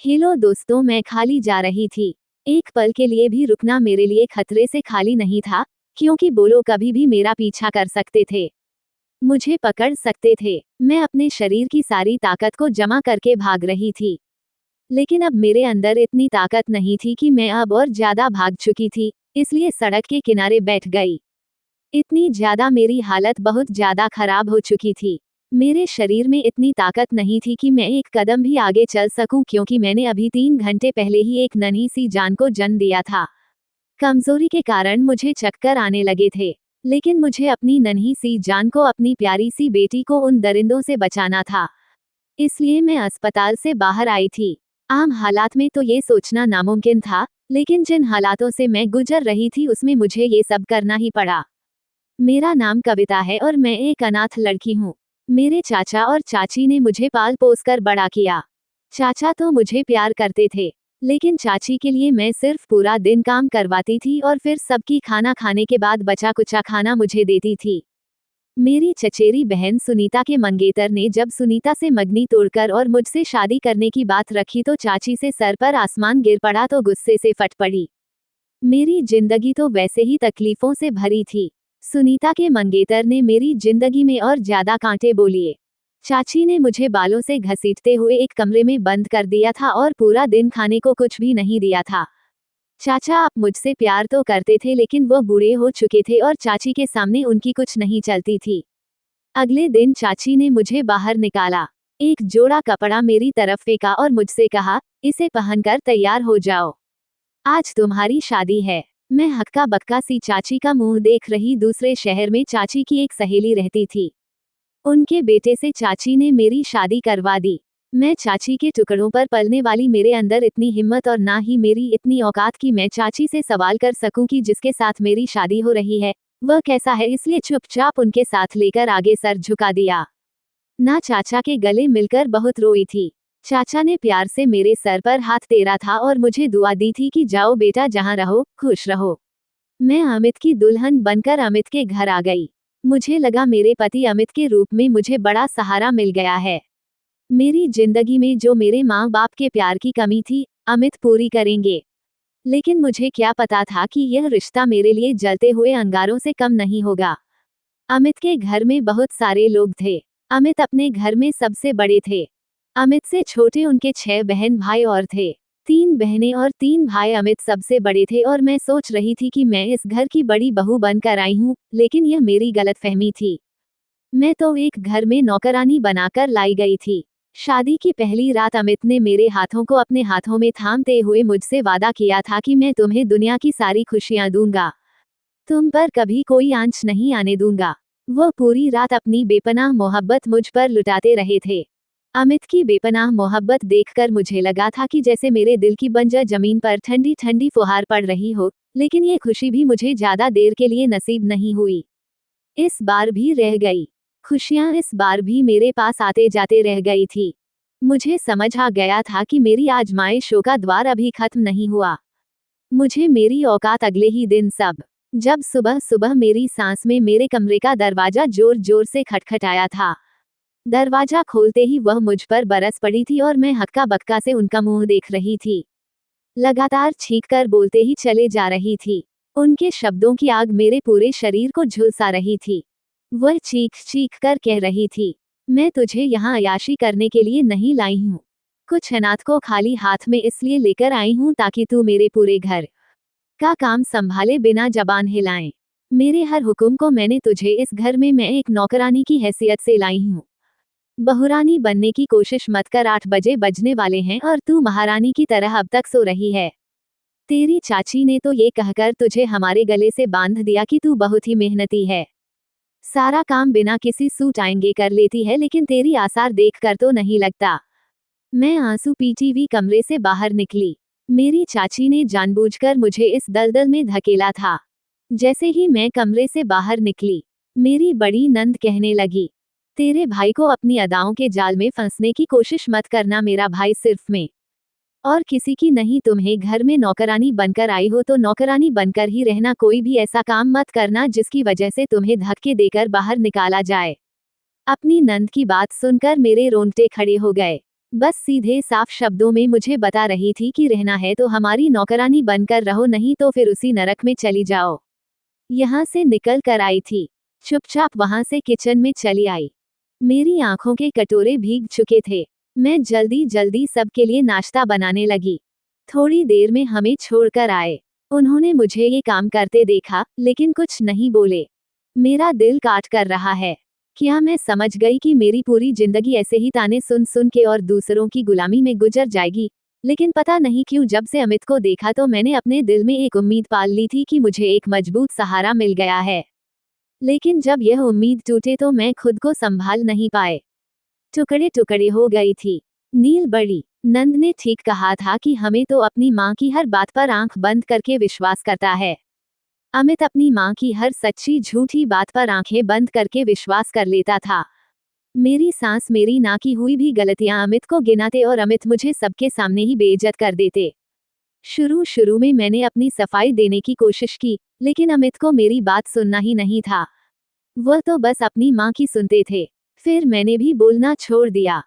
Hello दोस्तों, मैं खाली जा रही थी। एक पल के लिए भी रुकना मेरे लिए खतरे से खाली नहीं था, क्योंकि बोलो कभी भी मेरा पीछा कर सकते थे, मुझे पकड़ सकते थे। मैं अपने शरीर की सारी ताकत को जमा करके भाग रही थी, लेकिन अब मेरे अंदर इतनी ताकत नहीं थी कि मैं अब और ज्यादा भाग चुकी थी, इसलिए सड़क के किनारे बैठ गई। इतनी ज्यादा मेरी हालत बहुत ज्यादा खराब हो चुकी थी। मेरे शरीर में इतनी ताकत नहीं थी कि मैं एक कदम भी आगे चल सकूं, क्योंकि मैंने अभी 3 घंटे पहले ही एक नन्ही सी जान को जन्म दिया था। कमजोरी के कारण मुझे चक्कर आने लगे थे, लेकिन मुझे अपनी नन्ही सी जान को, अपनी प्यारी सी बेटी को उन दरिंदों से बचाना था। इसलिए मैं अस्पताल से बाहर आई थी। आम हालात में तो ये सोचना नामुमकिन था, लेकिन जिन हालातों से मैं गुजर रही थी उसमें मुझे ये सब करना ही पड़ा। मेरा नाम कविता है और मैं एक अनाथ लड़की हूँ। मेरे चाचा और चाची ने मुझे पाल पोस कर बड़ा किया। चाचा तो मुझे प्यार करते थे, लेकिन चाची के लिए मैं सिर्फ पूरा दिन काम करवाती थी और फिर सबकी खाना खाने के बाद बचा कुचा खाना मुझे देती थी। मेरी चचेरी बहन सुनीता के मंगेतर ने जब सुनीता से मंगनी तोड़कर और मुझसे शादी करने की बात रखी तो चाची से सर पर आसमान गिर पड़ा तो गुस्से से फट पड़ी। मेरी जिंदगी तो वैसे ही तकलीफों से भरी थी, सुनीता के मंगेतर ने मेरी जिंदगी में और ज्यादा कांटे बोलिए। चाची ने मुझे बालों से घसीटते हुए एक कमरे में बंद कर दिया था और पूरा दिन खाने को कुछ भी नहीं दिया था। चाचा आप मुझसे प्यार तो करते थे, लेकिन वो बूढ़े हो चुके थे और चाची के सामने उनकी कुछ नहीं चलती थी। अगले दिन चाची ने मुझे बाहर निकाला, एक जोड़ा कपड़ा मेरी तरफ फेंका और मुझसे कहा, इसे पहनकर तैयार हो जाओ, आज तुम्हारी शादी है। मैं हक्का बक्का सी चाची का मुंह देख रही। दूसरे शहर में चाची की एक सहेली रहती थी, उनके बेटे से चाची ने मेरी शादी करवा दी। मैं चाची के टुकड़ों पर पलने वाली, मेरे अंदर इतनी हिम्मत और ना ही मेरी इतनी औकात कि मैं चाची से सवाल कर सकूं कि जिसके साथ मेरी शादी हो रही है वह कैसा है, इसलिए चुपचाप उनके साथ लेकर आगे सर झुका दिया। ना चाचा के गले मिलकर बहुत रोई थी। चाचा ने प्यार से मेरे सर पर हाथ फेरा था और मुझे दुआ दी थी कि जाओ बेटा, जहां रहो खुश रहो। मैं अमित की दुल्हन बनकर अमित के घर आ गई। मुझे लगा मेरे पति अमित के रूप में मुझे बड़ा सहारा मिल गया है। मेरी जिंदगी में जो मेरे माँ बाप के प्यार की कमी थी, अमित पूरी करेंगे। लेकिन मुझे क्या पता था कि यह रिश्ता मेरे लिए जलते हुए अंगारों से कम नहीं होगा। अमित के घर में बहुत सारे लोग थे। अमित अपने घर में सबसे बड़े थे। अमित से छोटे उनके 6 बहन भाई और थे। 3 बहनें और 3 भाई। अमित सबसे बड़े थे और मैं सोच रही थी कि मैं इस घर की बड़ी बहू बनकर आई हूँ, लेकिन यह मेरी गलतफहमी थी। मैं तो एक घर में नौकरानी बनाकर लाई गई थी। शादी की पहली रात अमित ने मेरे हाथों को अपने हाथों में थामते हुए मुझसे वादा किया था कि मैं तुम्हें दुनिया की सारी खुशियां दूंगा, तुम पर कभी कोई आंच नहीं आने दूंगा। वो पूरी रात अपनी बेपनाह मोहब्बत मुझ पर लुटाते रहे थे। अमित की बेपनाह मोहब्बत देखकर मुझे लगा था कि जैसे मेरे दिल की बंजर जमीन पर ठंडी ठंडी फुहार पड़ रही हो, लेकिन ये खुशी भी मुझे ज्यादा देर के लिए नसीब नहीं हुई। इस बार भी रह गई। खुशियां इस बार भी मेरे पास आते जाते रह गई थी। मुझे समझ आ गया था कि मेरी आजमाइशों का द्वार अभी खत्म नहीं हुआ। मुझे मेरी औकात अगले ही दिन सब। जब सुबह सुबह मेरी सांस में मेरे कमरे का दरवाजा जोर जोर से खटखटाया था। दरवाजा खोलते ही वह मुझ पर बरस पड़ी थी और मैं हक्का बक्का से उनका मुंह देख रही थी। लगातार छींक कर बोलते ही चले जा रही थी। उनके शब्दों की आग मेरे पूरे शरीर को झुलसा रही थी। वह चीख चीख कर कह रही थी, मैं तुझे यहाँ अय्याशी करने के लिए नहीं लाई हूँ। कुछ अनाथ को खाली हाथ में इसलिए लेकर आई हूँ ताकि तू मेरे पूरे घर का काम संभाले बिना जबान हिलाए। मेरे हर हुक्म को मैंने तुझे इस घर में मैं एक नौकरानी की हैसियत से लाई हूँ। बहुरानी बनने की कोशिश मत कर, 8 बजे बजने वाले हैं और तू महारानी की तरह अब तक सो रही है। तेरी चाची ने तो ये कहकर तुझे हमारे गले से बांध दिया कि तू बहुत ही मेहनती है, सारा काम बिना किसी सूट आएंगे कर लेती है, लेकिन तेरी आसार देखकर तो नहीं लगता। मैं आंसू पीटी हुई कमरे से बाहर निकली। मेरी चाची ने जानबूझकर मुझे इस दलदल में धकेला था। जैसे ही मैं कमरे से बाहर निकली, मेरी बड़ी नंद कहने लगी, तेरे भाई को अपनी अदाओं के जाल में फंसने की कोशिश मत करना। मेरा भाई सिर्फ मैं और किसी की नहीं। तुम्हें घर में नौकरानी बनकर आई हो तो नौकरानी बनकर ही रहना। कोई भी ऐसा काम मत करना जिसकी वजह से तुम्हें धक्के देकर बाहर निकाला जाए। अपनी नंद की बात सुनकर मेरे रोंगटे खड़े हो गए। बस सीधे साफ शब्दों में मुझे बता रही थी कि रहना है तो हमारी नौकरानी बनकर रहो, नहीं तो फिर उसी नरक में चली जाओ। यहाँ से निकल कर आई थी। चुपचाप वहां से किचन में चली आई। मेरी आंखों के कटोरे भीग चुके थे। मैं जल्दी जल्दी सबके लिए नाश्ता बनाने लगी। थोड़ी देर में हमें छोड़कर आए। उन्होंने मुझे ये काम करते देखा, लेकिन कुछ नहीं बोले। मेरा दिल काट कर रहा है। क्या मैं समझ गई कि मेरी पूरी जिंदगी ऐसे ही ताने सुन सुन के और दूसरों की गुलामी में गुजर जाएगी? लेकिन पता नहीं क्यों जब से अमित को देखा तो मैंने अपने दिल में एक उम्मीद पाल ली थी कि मुझे एक मजबूत सहारा मिल गया है। लेकिन जब यह उम्मीद टूटे तो मैं खुद को संभाल नहीं पाए। टुकड़े टुकड़े हो गई थी। नील बड़ी नंद ने ठीक कहा था कि हमें तो अपनी माँ की हर बात पर आंख बंद करके विश्वास करता है। अमित अपनी माँ की हर सच्ची झूठी बात पर आंखें बंद करके विश्वास कर लेता था। मेरी सांस, मेरी ना की हुई भी गलतियां अमित को गिनाते और अमित मुझे सबके सामने ही बेइज्जत कर देते। शुरू शुरू में मैंने अपनी सफाई देने की कोशिश की, लेकिन अमित को मेरी बात सुनना ही नहीं था। वह तो बस अपनी माँ की सुनते थे। फिर मैंने भी बोलना छोड़ दिया।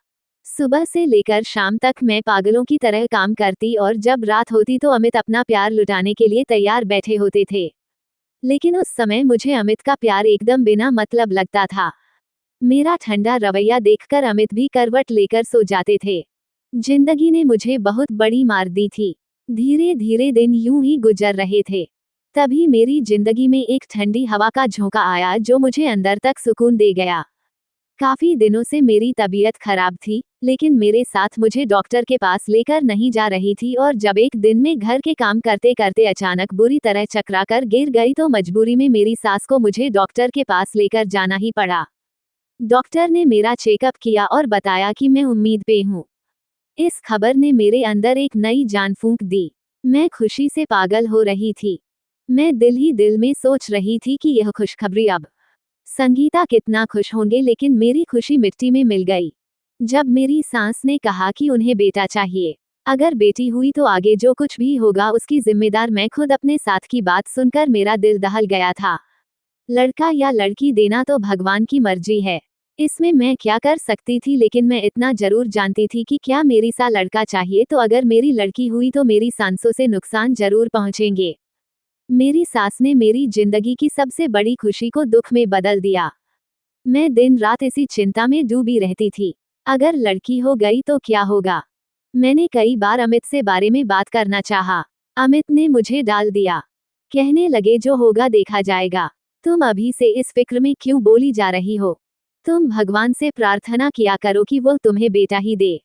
सुबह से लेकर शाम तक मैं पागलों की तरह काम करती और जब रात होती तो अमित अपना प्यार लुटाने के लिए तैयार बैठे होते थे। लेकिन उस समय मुझे अमित का प्यार एकदम बिना मतलब लगता था। मेरा ठंडा रवैया देखकर अमित भी करवट लेकर सो जाते थे। जिंदगी ने मुझे बहुत बड़ी मार दी थी। धीरे धीरे दिन यूं ही गुजर रहे थे। तभी मेरी जिंदगी में एक ठंडी हवा का झोंका आया जो मुझे अंदर तक सुकून दे गया। काफी दिनों से मेरी तबीयत खराब थी, लेकिन मेरे साथ मुझे डॉक्टर के पास लेकर नहीं जा रही थी और जब एक दिन में घर के काम करते करते अचानक बुरी तरह चकराकर गिर गई तो मजबूरी में मेरी सास को मुझे डॉक्टर के पास लेकर जाना ही पड़ा। डॉक्टर ने मेरा चेकअप किया और बताया कि मैं उम्मीद पे हूँ। इस खबर ने मेरे अंदर एक नई जान फूंक दी। मैं खुशी से पागल हो रही थी। मैं दिल ही दिल में सोच रही थी कि यह खुशखबरी अब संगीता कितना खुश होंगे, लेकिन मेरी खुशी मिट्टी में मिल गई जब मेरी सांस ने कहा कि उन्हें बेटा चाहिए। अगर बेटी हुई तो आगे जो कुछ भी होगा उसकी जिम्मेदार मैं खुद। अपने साथ की बात सुनकर मेरा दिल दहल गया था। लड़का या लड़की देना तो भगवान की मर्जी है, इसमें मैं क्या कर सकती थी। लेकिन मैं इतना जरूर जानती थी कि क्या मेरी सा लड़का चाहिए तो अगर मेरी लड़की हुई तो मेरी सांसों से नुकसान जरूर पहुंचेंगे। मेरी सास ने मेरी जिंदगी की सबसे बड़ी खुशी को दुख में बदल दिया। मैं दिन रात इसी चिंता में डूबी रहती थी। अगर लड़की हो गई तो क्या होगा? मैंने कई बार अमित से बारे में बात करना चाहा। अमित ने मुझे डाल दिया। कहने लगे जो होगा देखा जाएगा। तुम अभी से इस फिक्र में क्यों बोली जा रही हो? तुम भगवान से प्रार्थना किया करो कि वो तुम्हें बेटा ही दे।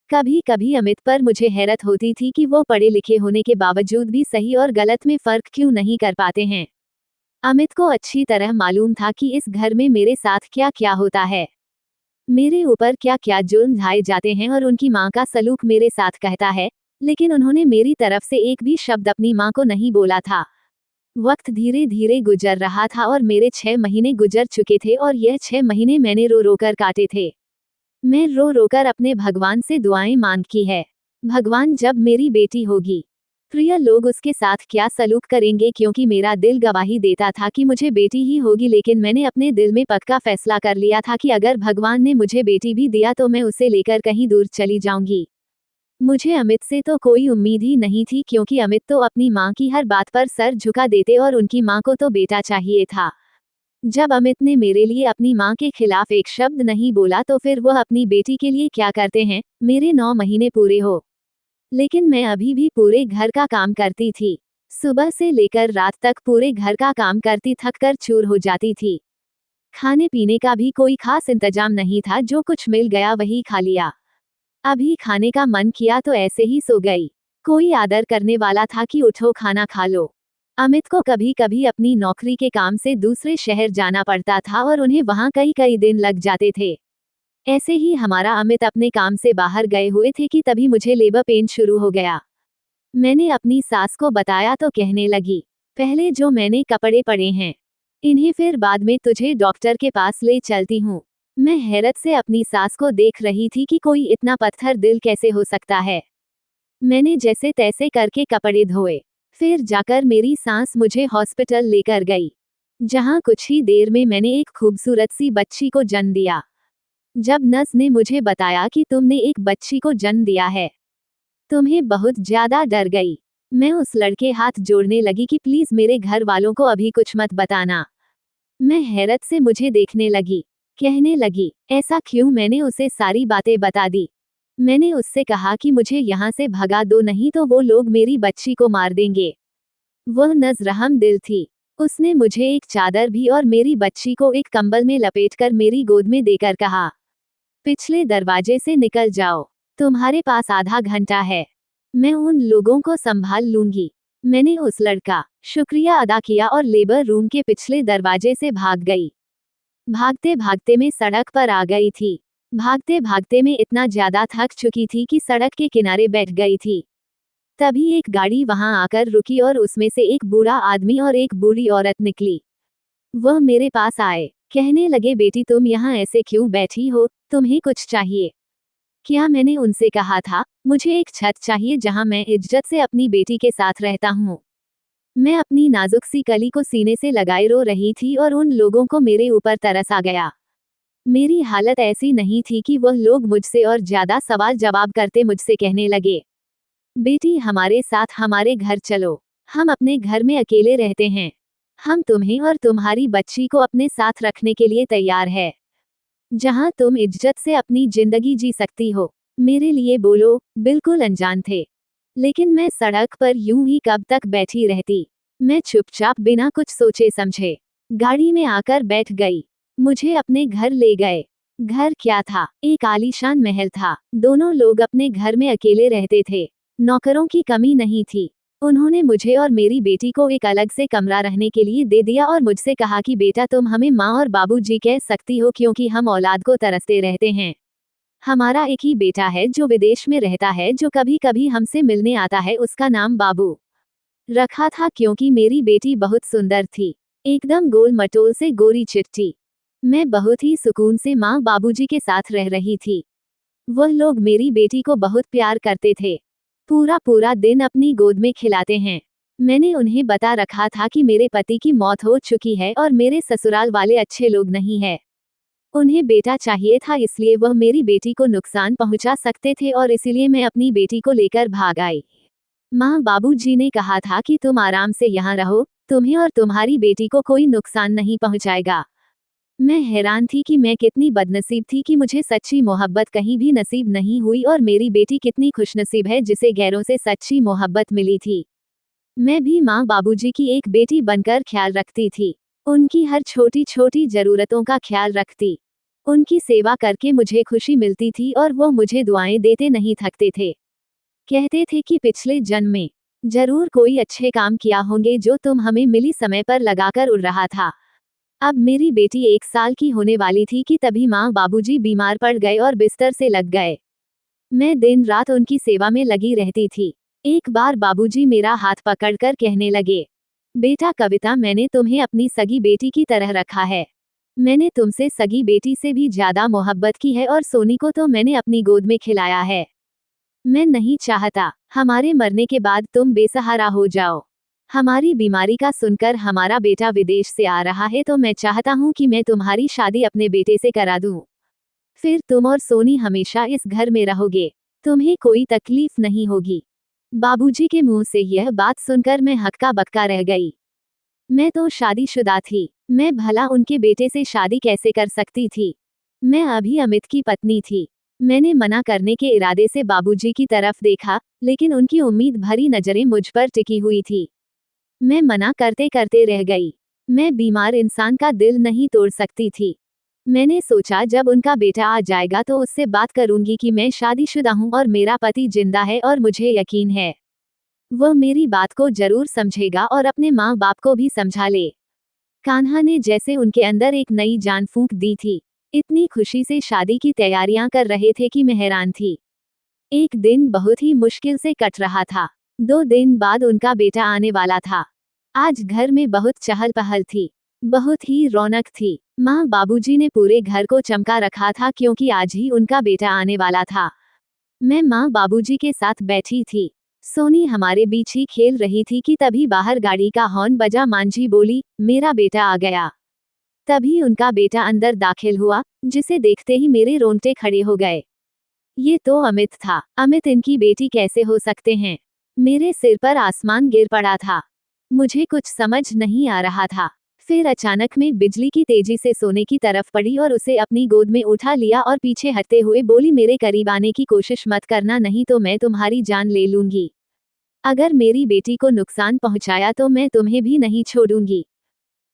कभी कभी अमित पर मुझे हैरत होती थी कि वो पढ़े लिखे होने के बावजूद भी सही और गलत में फर्क क्यों नहीं कर पाते हैं। अमित को अच्छी तरह मालूम था कि इस घर में मेरे साथ क्या क्या होता है, मेरे ऊपर क्या क्या जुल्म ढाए जाते हैं और उनकी माँ का सलूक मेरे साथ कहता है, लेकिन उन्होंने मेरी तरफ से एक भी शब्द अपनी माँ को नहीं बोला था। वक्त धीरे धीरे गुजर रहा था और मेरे 6 महीने गुजर चुके थे और यह 6 महीने मैंने रो रो कर काटे थे। मैं रो रो कर अपने भगवान से दुआएं मांगी है। भगवान, जब मेरी बेटी होगी, प्रिय लोग उसके साथ क्या सलूक करेंगे? क्योंकि मेरा दिल गवाही देता था कि मुझे बेटी ही होगी, लेकिन मैंने अपने दिल में पक्का फैसला कर लिया था कि अगर भगवान ने मुझे बेटी भी दिया तो मैं उसे लेकर कहीं दूर चली जाऊंगी। मुझे अमित से तो कोई उम्मीद ही नहीं थी, क्योंकि अमित तो अपनी माँ की हर बात पर सर झुका देते और उनकी माँ को तो बेटा चाहिए था। जब अमित ने मेरे लिए अपनी माँ के खिलाफ एक शब्द नहीं बोला तो फिर वह अपनी बेटी के लिए क्या करते हैं? मेरे 9 महीने पूरे हो, लेकिन मैं अभी भी पूरे घर का काम करती थी। सुबह से लेकर रात तक पूरे घर का काम करती थक कर चूर हो जाती थी। खाने पीने का भी कोई खास इंतजाम नहीं था, जो कुछ मिल गया वही खा लिया। अभी खाने का मन किया तो ऐसे ही सो गई। कोई आदर करने वाला था कि उठो खाना खा लो। अमित को कभी कभी अपनी नौकरी के काम से दूसरे शहर जाना पड़ता था और उन्हें वहां कई कई दिन लग जाते थे। ऐसे ही हमारा अमित अपने काम से बाहर गए हुए थे कि तभी मुझे लेबर पेन शुरू हो गया। मैंने अपनी सास को बताया तो कहने लगी, पहले जो मैंने कपड़े पड़े हैं इन्हें फिर बाद में तुझे डॉक्टर के पास ले चलती हूँ। मैं हैरत से अपनी सास को देख रही थी कि कोई इतना पत्थर दिल कैसे हो सकता है। मैंने जैसे तैसे करके कपड़े धोए, फिर जाकर मेरी सास मुझे हॉस्पिटल लेकर गई, जहां कुछ ही देर में मैंने एक खूबसूरत सी बच्ची को जन्म दिया। जब नर्स ने मुझे बताया कि तुमने एक बच्ची को जन्म दिया है, तुम्हें बहुत ज्यादा डर गई। मैं उस लड़के हाथ जोड़ने लगी कि प्लीज मेरे घर वालों को अभी कुछ मत बताना। मैं हैरत से मुझे देखने लगी, कहने लगी, ऐसा क्यों? मैंने उसे सारी बातें बता दी। मैंने उससे कहा कि मुझे यहाँ से भगा दो, नहीं तो वो लोग मेरी बच्ची को मार देंगे। वह नज़ रहम दिल थी। उसने मुझे एक चादर भी और मेरी बच्ची को एक कंबल में लपेटकर मेरी गोद में देकर कहा, पिछले दरवाजे से निकल जाओ, तुम्हारे पास आधा घंटा है, मैं उन लोगों को संभाल लूंगी। मैंने उस लड़का शुक्रिया अदा किया और लेबर रूम के पिछले दरवाजे से भाग गई। भागते भागते मैं सड़क पर आ गई थी। भागते भागते मैं इतना ज्यादा थक चुकी थी कि सड़क के किनारे बैठ गई थी। तभी एक गाड़ी वहां आकर रुकी और उसमें से एक बूढ़ा आदमी और एक बूढ़ी औरत निकली। वह मेरे पास आए, कहने लगे, बेटी तुम यहाँ ऐसे क्यों बैठी हो, तुम्हें कुछ चाहिए क्या? मैंने उनसे कहा था, मुझे एक छत चाहिए जहाँ मैं इज्जत से अपनी बेटी के साथ रहता हूँ। मैं अपनी नाजुक सी कली को सीने से लगाए रो रही थी और उन लोगों को मेरे ऊपर तरस आ गया। मेरी हालत ऐसी नहीं थी कि वह लोग मुझसे और ज्यादा सवाल जवाब करते मुझसे कहने लगे, बेटी हमारे साथ हमारे घर चलो, हम अपने घर में अकेले रहते हैं, हम तुम्हें और तुम्हारी बच्ची को अपने साथ रखने के लिए तैयार है, जहां तुम इज्जत से अपनी जिंदगी जी सकती हो। मेरे लिए बोलो बिल्कुल अनजान थे, लेकिन मैं सड़क पर यूं ही कब तक बैठी रहती। मैं चुपचाप बिना कुछ सोचे समझे गाड़ी में आकर बैठ गई। मुझे अपने घर ले गए। घर क्या था? एक आलीशान महल था। दोनों लोग अपने घर में अकेले रहते थे। नौकरों की कमी नहीं थी। उन्होंने मुझे और मेरी बेटी को एक अलग से कमरा रहने के लिए दे दिया और मुझसे कहा कि बेटा तुम हमें माँ और बाबूजी कह सकती हो क्योंकि हम औलाद को तरसते रहते हैं। हमारा एक ही बेटा है जो विदेश में रहता है, जो कभी कभी हमसे मिलने आता है। उसका नाम बाबू रखा था क्योंकि मेरी बेटी बहुत सुंदर थी, एकदम गोल मटोल से गोरी चिट्टी। मैं बहुत ही सुकून से माँ बाबूजी के साथ रह रही थी। वह लोग मेरी बेटी को बहुत प्यार करते थे, पूरा पूरा दिन अपनी गोद में खिलाते हैं। मैंने उन्हें बता रखा था कि मेरे पति की मौत हो चुकी है और मेरे ससुराल वाले अच्छे लोग नहीं है। उन्हें बेटा चाहिए था, इसलिए वह मेरी बेटी को नुकसान पहुंचा सकते थे और इसीलिए मैं अपनी बेटी को लेकर भाग आई। माँ बाबूजी ने कहा था कि तुम आराम से यहाँ रहो, तुम्हें और तुम्हारी बेटी को कोई नुकसान नहीं पहुंचाएगा। मैं हैरान थी कि मैं कितनी बदनसीब थी कि मुझे सच्ची मोहब्बत कहीं भी नसीब नहीं हुई और मेरी बेटी कितनी खुशनसीब है जिसे गैरों से सच्ची मोहब्बत मिली थी। मैं भी माँ बाबूजी की एक बेटी बनकर ख्याल रखती थी। उनकी हर छोटी छोटी जरूरतों का ख्याल रखती। उनकी सेवा करके मुझे खुशी मिलती थी और वो मुझे दुआएं देते नहीं थकते थे। कहते थे कि पिछले जन्म में जरूर कोई अच्छे काम किया होंगे जो तुम हमें मिली समय पर लगाकर उड़ रहा था। अब मेरी बेटी 1 साल की होने वाली थी कि तभी माँ बाबूजी बीमार पड़ गए और बिस्तर से लग गए। मैं दिन रात उनकी सेवा में लगी रहती थी। एक बार बाबूजी मेरा हाथ पकड़कर कहने लगे, बेटा कविता, मैंने तुम्हें अपनी सगी बेटी की तरह रखा है। मैंने तुमसे सगी बेटी से भी ज्यादा मोहब्बत की है और सोनी को तो मैंने अपनी गोद में खिलाया है। मैं नहीं चाहता हमारे मरने के बाद तुम बेसहारा हो जाओ। हमारी बीमारी का सुनकर हमारा बेटा विदेश से आ रहा है तो मैं चाहता हूँ कि मैं तुम्हारी शादी अपने बेटे से करा दूँ। फिर तुम और सोनी हमेशा इस घर में रहोगे, तुम्हें कोई तकलीफ नहीं होगी। बाबूजी के मुंह से यह बात सुनकर मैं हक्का बक्का रह गई। मैं तो शादीशुदा थी, मैं भला उनके बेटे से शादी कैसे कर सकती थी? मैं अभी अमित की पत्नी थी। मैंने मना करने के इरादे से बाबूजी की तरफ देखा, लेकिन उनकी उम्मीद भरी नजरें मुझ पर टिकी हुई थी। मैं मना करते करते रह गई। मैं बीमार इंसान का दिल नहीं तोड़ सकती थी। मैंने सोचा जब उनका बेटा आ जाएगा तो उससे बात करूंगी कि मैं शादीशुदा हूं और मेरा पति जिंदा है और मुझे यकीन है वह मेरी बात को जरूर समझेगा और अपने माँ बाप को भी समझा ले। कान्हा ने जैसे उनके अंदर एक नई जान फूंक दी थी। इतनी खुशी से शादी की तैयारियां कर रहे थे कि मैं हैरान थी। एक दिन बहुत ही मुश्किल से कट रहा था। 2 दिन बाद उनका बेटा आने वाला था। आज घर में बहुत चहल पहल थी, बहुत ही रौनक थी। माँ बाबूजी ने पूरे घर को चमका रखा था क्योंकि आज ही उनका बेटा आने वाला था। मैं माँ बाबूजी के साथ बैठी थी। सोनी हमारे बीच ही खेल रही थी कि तभी बाहर गाड़ी का हॉर्न बजा। मांझी बोली, मेरा बेटा आ गया। तभी उनका बेटा अंदर दाखिल हुआ, जिसे देखते ही मेरे रोंगटे खड़े हो गए। ये तो अमित था। अमित इनकी बेटी कैसे हो सकते हैं? मेरे सिर पर आसमान गिर पड़ा था। मुझे कुछ समझ नहीं आ रहा था। फिर अचानक में बिजली की तेजी से सोने की तरफ पड़ी और उसे अपनी गोद में उठा लिया और पीछे हटते हुए बोली, मेरे करीब आने की कोशिश मत करना, नहीं तो मैं तुम्हारी जान ले लूंगी। अगर मेरी बेटी को नुकसान पहुंचाया तो मैं तुम्हें भी नहीं छोड़ूंगी।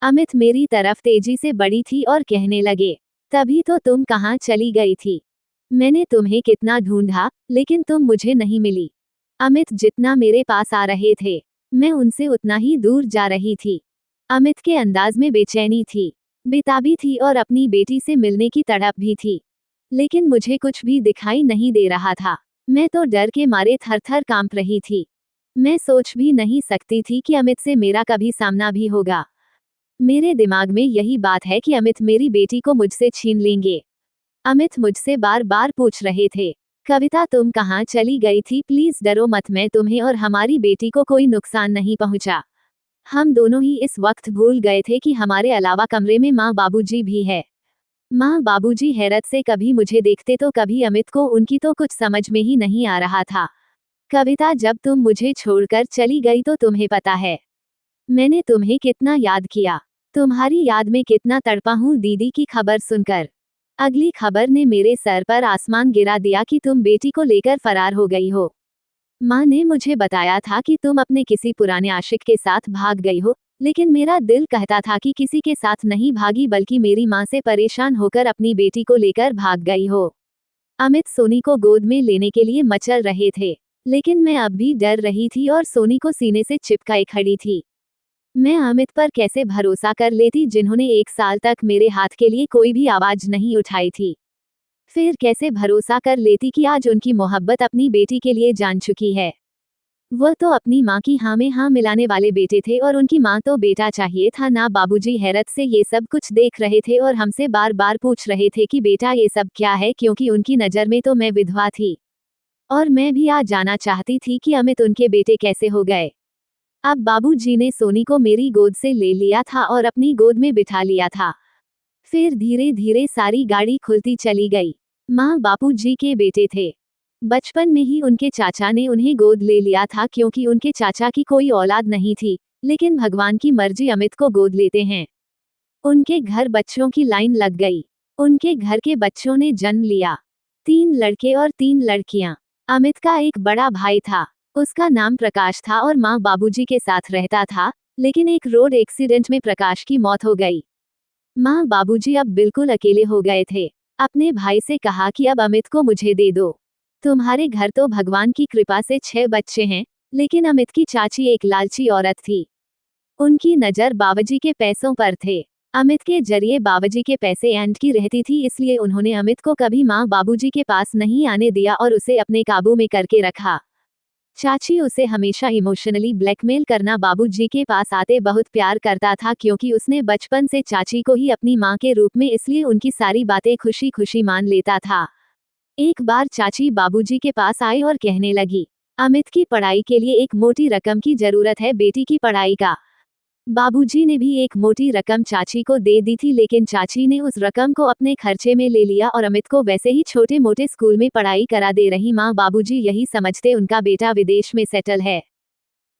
अमित मेरी तरफ तेजी से बढ़ी थी और कहने लगे, तभी तो तुम कहाँ चली गई थी? मैंने तुम्हें कितना ढूंढा, लेकिन तुम मुझे नहीं मिली। अमित जितना मेरे पास आ रहे थे, मैं उनसे उतना ही दूर जा रही थी। अमित के अंदाज में बेचैनी थी, बेताबी थी और अपनी बेटी से मिलने की तड़प भी थी। लेकिन मुझे कुछ भी दिखाई नहीं दे रहा था। मैं तो डर के मारे थर-थर कांप रही थी। मैं सोच भी नहीं सकती थी कि अमित से मेरा कभी सामना भी होगा। मेरे दिमाग में यही बात है कि अमित मेरी बेटी को मुझसे छीन लेंगे। अमित मुझसे बार बार पूछ रहे थे, कविता तुम कहाँ चली गई थी? प्लीज डरो मत, मैं तुम्हें और हमारी बेटी को कोई नुकसान नहीं पहुंचा। हम दोनों ही इस वक्त भूल गए थे कि हमारे अलावा कमरे में माँ बाबूजी भी है। माँ बाबूजी हैरत से कभी मुझे देखते तो कभी अमित को, उनकी तो कुछ समझ में ही नहीं आ रहा था। कविता, जब तुम मुझे छोड़कर चली गई तो तुम्हें पता है मैंने तुम्हें कितना याद किया, तुम्हारी याद में कितना तड़पा हूँ दीदी की खबर सुनकर। अगली खबर ने मेरे सर पर आसमान गिरा दिया कि तुम बेटी को लेकर फरार हो गई हो। माँ ने मुझे बताया था कि तुम अपने किसी पुराने आशिक के साथ भाग गई हो, लेकिन मेरा दिल कहता था कि किसी के साथ नहीं भागी, बल्कि मेरी माँ से परेशान होकर अपनी बेटी को लेकर भाग गई हो। अमित सोनी को गोद में लेने के लिए मचल रहे थे, लेकिन मैं अब भी डर रही थी और सोनी को सीने से चिपकाए खड़ी थी। मैं अमित पर कैसे भरोसा कर लेती, जिन्होंने 1 साल तक मेरे हाथ के लिए कोई भी आवाज नहीं उठाई थी। फिर कैसे भरोसा कर लेती कि आज उनकी मोहब्बत अपनी बेटी के लिए जान चुकी है। वह तो अपनी माँ की हाँ में हाँ मिलाने वाले बेटे थे और उनकी माँ तो बेटा चाहिए था ना। बाबूजी हैरत से ये सब कुछ देख रहे थे और हमसे बार बार पूछ रहे थे कि बेटा ये सब क्या है, क्योंकि उनकी नज़र में तो मैं विधवा थी। और मैं भी आज जाना चाहती थी कि अमित उनके बेटे कैसे हो गए। अब बाबूजी ने सोनी को मेरी गोद से ले लिया था और अपनी गोद में बिठा लिया था। फिर धीरे धीरे सारी गाड़ी खुलती चली गई। माँ बापूजी के बेटे थे। बचपन में ही उनके चाचा ने उन्हें गोद ले लिया था, क्योंकि उनके चाचा की कोई औलाद नहीं थी, लेकिन भगवान की मर्जी अमित को गोद लेते हैं। उनके घर बच्चों की लाइन लग गई। उनके घर के बच्चों ने जन्म लिया, 3 लड़के और 3 लड़कियां। अमित का एक बड़ा भाई था, उसका नाम प्रकाश था और माँ बाबूजी के साथ रहता था, लेकिन एक रोड एक्सीडेंट में प्रकाश की मौत हो गई। माँ बाबूजी अब बिल्कुल अकेले हो गए थे। अपने भाई से कहा कि अब अमित को मुझे दे दो। तुम्हारे घर तो भगवान की कृपा से 6 बच्चे हैं, लेकिन अमित की चाची एक लालची औरत थी। उनकी नज़र बाबूजी के पैसों पर थे। अमित के जरिए बाबूजी के पैसे एंड की रहती थी, इसलिए उन्होंने अमित को कभी माँ बाबूजी के पास नहीं आने दिया और उसे अपने काबू में करके रखा। चाची उसे हमेशा इमोशनली ब्लैकमेल करना, बाबूजी के पास आते बहुत प्यार करता था, क्योंकि उसने बचपन से चाची को ही अपनी माँ के रूप में, इसलिए उनकी सारी बातें खुशी खुशी मान लेता था। एक बार चाची बाबूजी के पास आई और कहने लगी, अमित की पढ़ाई के लिए एक मोटी रकम की जरूरत है, बेटी की पढ़ाई का। बाबूजी ने भी एक मोटी रकम चाची को दे दी थी, लेकिन चाची ने उस रकम को अपने खर्चे में ले लिया और अमित को वैसे ही छोटे मोटे स्कूल में पढ़ाई करा दे रही माँ बाबूजी यही समझते उनका बेटा विदेश में सेटल है,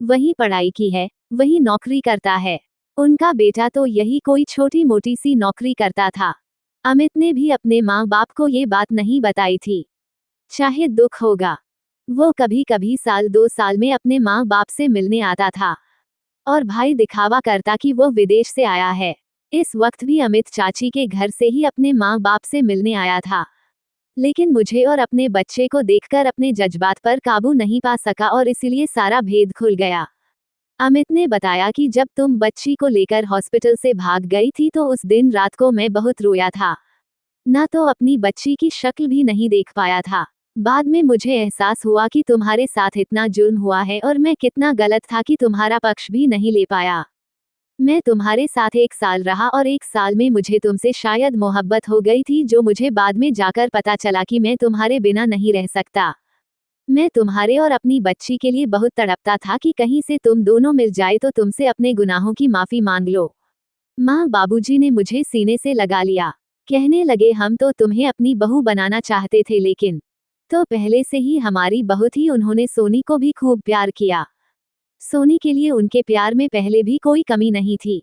वही पढ़ाई की है, वही नौकरी करता है। उनका बेटा तो यही कोई छोटी मोटी सी नौकरी करता था। अमित ने भी अपने माँ बाप को ये बात नहीं बताई थी। चाहे दुख होगा, वो कभी कभी साल 2 साल में अपने माँ बाप से मिलने आता था और भाई दिखावा करता कि वो विदेश से आया है। इस वक्त भी अमित चाची के घर से ही अपने माँ बाप से मिलने आया था, लेकिन मुझे और अपने बच्चे को देखकर अपने जज्बात पर काबू नहीं पा सका और इसीलिए सारा भेद खुल गया। अमित ने बताया कि जब तुम बच्ची को लेकर हॉस्पिटल से भाग गई थी तो उस दिन रात को मैं बहुत रोया था, ना तो अपनी बच्ची की शक्ल भी नहीं देख पाया था। बाद में मुझे एहसास हुआ कि तुम्हारे साथ इतना जुल्म हुआ है और मैं कितना गलत था कि तुम्हारा पक्ष भी नहीं ले पाया। मैं तुम्हारे साथ 1 साल रहा और 1 साल में मुझे तुमसे शायद मोहब्बत हो गई थी, जो मुझे बाद में जाकर पता चला कि मैं तुम्हारे बिना नहीं रह सकता। मैं तुम्हारे और अपनी बच्ची के लिए बहुत तड़पता था कि कहीं से तुम दोनों मिल जाए तो तुमसे अपने गुनाहों की माफी मांग लो। माँ बाबूजी ने मुझे सीने से लगा लिया। कहने लगे हम तो तुम्हें अपनी बहू बनाना चाहते थे लेकिन तो पहले से ही हमारी बहू थी। उन्होंने सोनी को भी खूब प्यार किया। सोनी के लिए उनके प्यार में पहले भी कोई कमी नहीं थी,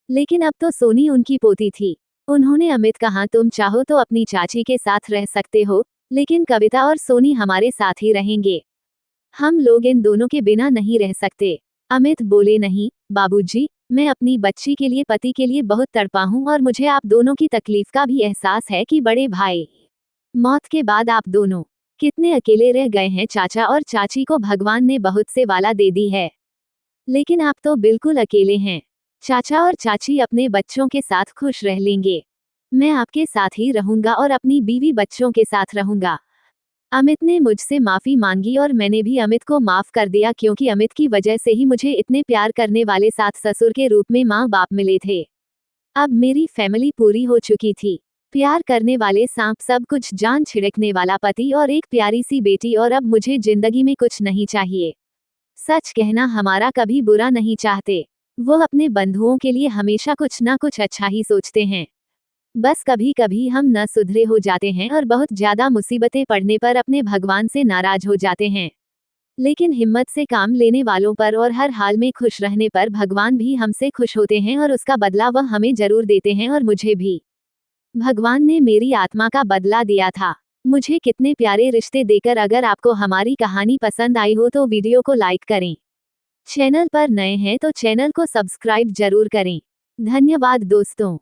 लेकिन अब तो सोनी उनकी पोती थी। उन्होंने अमित कहा तुम चाहो तो अपनी चाची के साथ रह सकते हो, लेकिन कविता और सोनी हमारे साथ ही रहेंगे। हम लोग इन दोनों के बिना नहीं रह सकते। अमित बोले नहीं बाबूजी, मैं अपनी बच्ची के लिए पति के लिए बहुत तड़पा हूँ और मुझे आप दोनों की तकलीफ का भी एहसास है कि बड़े भाई मौत के बाद आप दोनों कितने अकेले रह गए हैं। चाचा और चाची को भगवान ने बहुत से वाला दे दी है, लेकिन आप तो बिल्कुल अकेले हैं। चाचा और चाची अपने बच्चों के साथ खुश रह लेंगे। मैं आपके साथ ही रहूंगा और अपनी बीवी बच्चों के साथ रहूंगा। अमित ने मुझसे माफी मांगी और मैंने भी अमित को माफ कर दिया, क्योंकि अमित की वजह से ही मुझे इतने प्यार करने वाले सास ससुर के रूप में माँ बाप मिले थे। अब मेरी फैमिली पूरी हो चुकी थी। प्यार करने वाले सांप, सब कुछ जान छिड़कने वाला पति और एक प्यारी सी बेटी, और अब मुझे जिंदगी में कुछ नहीं चाहिए। सच कहना, हमारा कभी बुरा नहीं चाहते। वो अपने बंधुओं के लिए हमेशा कुछ ना कुछ अच्छा ही सोचते हैं। बस कभी कभी हम न सुधरे हो जाते हैं और बहुत ज्यादा मुसीबतें पड़ने पर अपने भगवान से नाराज हो जाते हैं। लेकिन हिम्मत से काम लेने वालों पर और हर हाल में खुश रहने पर भगवान भी हमसे खुश होते हैं और उसका बदला वह हमें जरूर देते हैं। और मुझे भी भगवान ने मेरी आत्मा का बदला दिया था, मुझे कितने प्यारे रिश्ते देकर। अगर आपको हमारी कहानी पसंद आई हो तो वीडियो को लाइक करें। चैनल पर नए हैं तो चैनल को सब्सक्राइब जरूर करें। धन्यवाद दोस्तों।